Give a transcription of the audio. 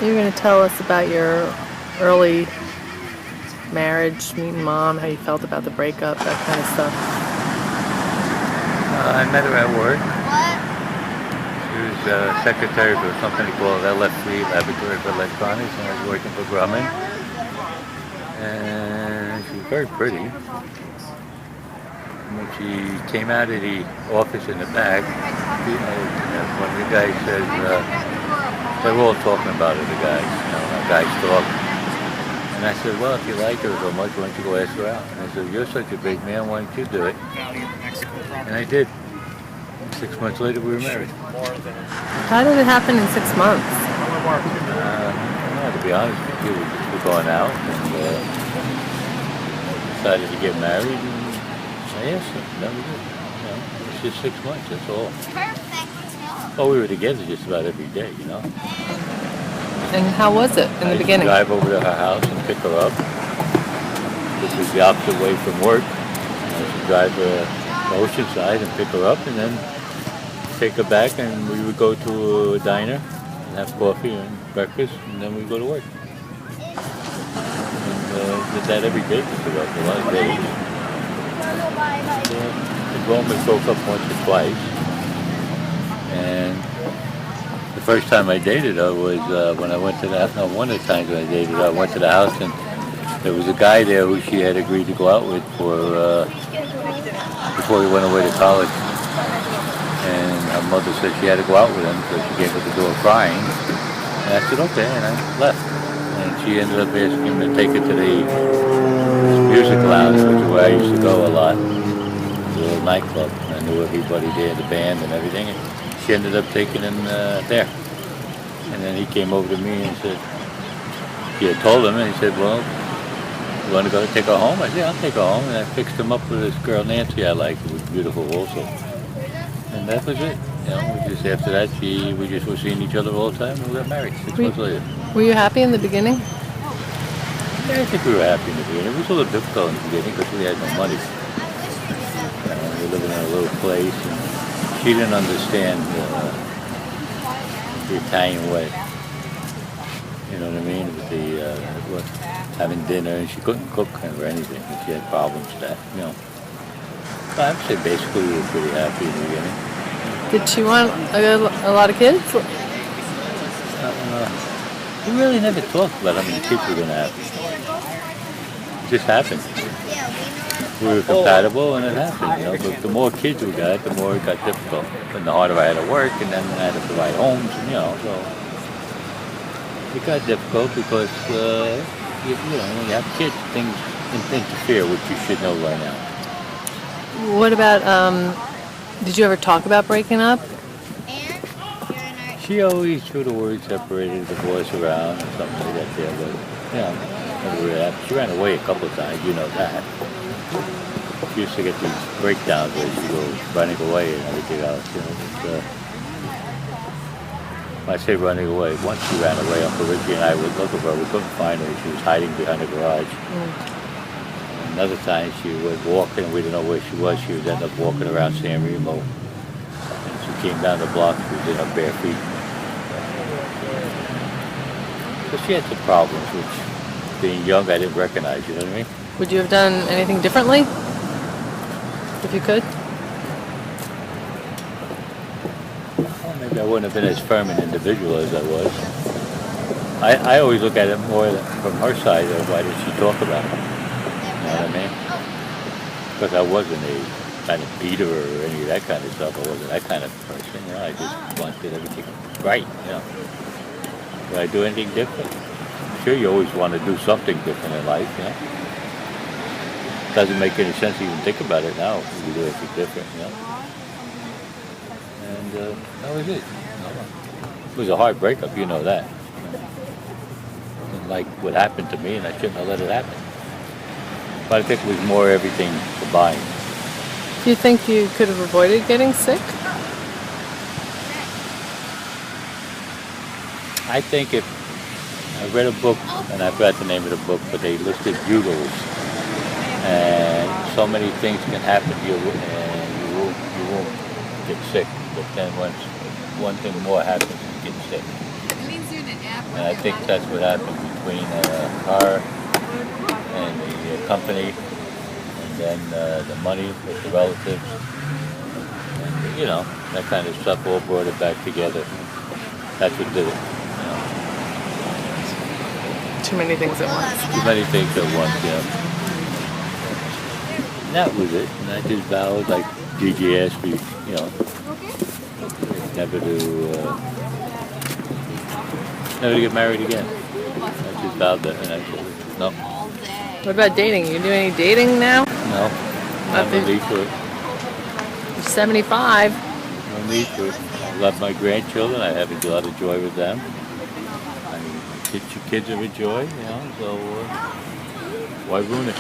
You're going to tell us about your early marriage, meeting mom, how you felt about the breakup, that kind of stuff. I met her at work. She was secretary for a company called LFC, Laboratory for Electronics, and I was working for Grumman. And she was very pretty. When she came out of the office in the back, one of the guys says, they were all talking about her, the guys, guys talk. And I said, well, if you like her so much, why don't you go ask her out? And I said, you're such a big man, why don't you do it? And I did. 6 months later, we were married. How did it happen in 6 months? To be honest with you, we just were going out and decided to get married. And I asked her, that was it. It's just 6 months, that's all. Well, we were together just about every day, And how was it in the beginning? I used to drive over to her house and pick her up, which was the opposite way from work. I used to drive her to Oceanside and pick her up and then take her back, and we would go to a diner and have coffee and breakfast, and then we'd go to work. And did that every day for a lot of days. The Roman broke up once or twice. And the first time I dated her was when I went to the house. No, one of the times when I dated her, I went to the house and there was a guy there who she had agreed to go out with before he went away to college. And her mother said she had to go out with him, so she came to the door crying. And I said, okay, and I left. And she ended up asking him to take her to the music lounge, which is where I used to go a lot. The little nightclub. I knew everybody there, the band and everything. And she ended up taking him there. And then he came over to me and said, she had told him, and he said, well, you want to go take her home? I said, yeah, I'll take her home. And I fixed him up with this girl, Nancy, I liked, who was beautiful also. And that was it. We just after that, we just were seeing each other all the time, and we got married 6 months later. Were you happy in the beginning? Yeah, I think we were happy in the beginning. It was a little difficult in the beginning because we had no money. We were living in a little place, and she didn't understand the Italian way. You know what I mean? With having dinner, and she couldn't cook or anything. She had problems with that, But I would say basically we were pretty happy in the beginning. Did she want a lot of kids? We really never talked about how many kids we were going to have. It just happened. We were compatible and it happened, But the more kids we got, the more it got difficult. And the harder I had to work, and then I had to provide homes, and, so it got difficult because, when you have kids, things interfere, which you should know right now. What about, did you ever talk about breaking up? She always threw the word separated, divorce around, or something like that there, but, never really happened. She ran away a couple of times, you know that. She used to get these breakdowns where she goes running away and everything else, When I say running away, once she ran away, Uncle Ricky and I would look for her, we couldn't find her, she was hiding behind the garage. Another time she was walking, we didn't know where she was. She would end up walking around San Remo. And she came down the block, she was in her bare feet. So she had some problems, which being young I didn't recognize, you know what I mean? Would you have done anything differently? If you could? Well, maybe I wouldn't have been as firm an individual as I was. I always look at it more from her side of why did she talk about it. You know what I mean? Because I wasn't a kind of beater or any of that kind of stuff. I wasn't that kind of person. I just wanted everything right. Did I do anything different? Sure, you always want to do something different in life. Doesn't make any sense to even think about it now. You do anything different. And that was it. It was a hard breakup. You know that. Didn't like what happened to me, and I shouldn't have let it happen. But I think it was more everything combined. Do you think you could have avoided getting sick? I think if I read a book, and I forgot the name of the book, but they listed bugles, and so many things can happen to you, and you won't get sick. But then once one thing more happens, you get sick. It means you're in an app And I think that's what happened between her and the company, and then the money with the relatives. And, you know, that kind of stuff all brought it back together. That's what did it. You know. Too many things at once. Too many things at once, yeah. And that was it. And I just vowed, like Gigi asked me, you know, never to get married again. I just vowed that, and I said, no, What about dating? You do any dating now? no, no need to it. You're 75. No need to it. I love my grandchildren. I have a lot of joy with them. I mean, kids are a joy, you know, so why ruin it?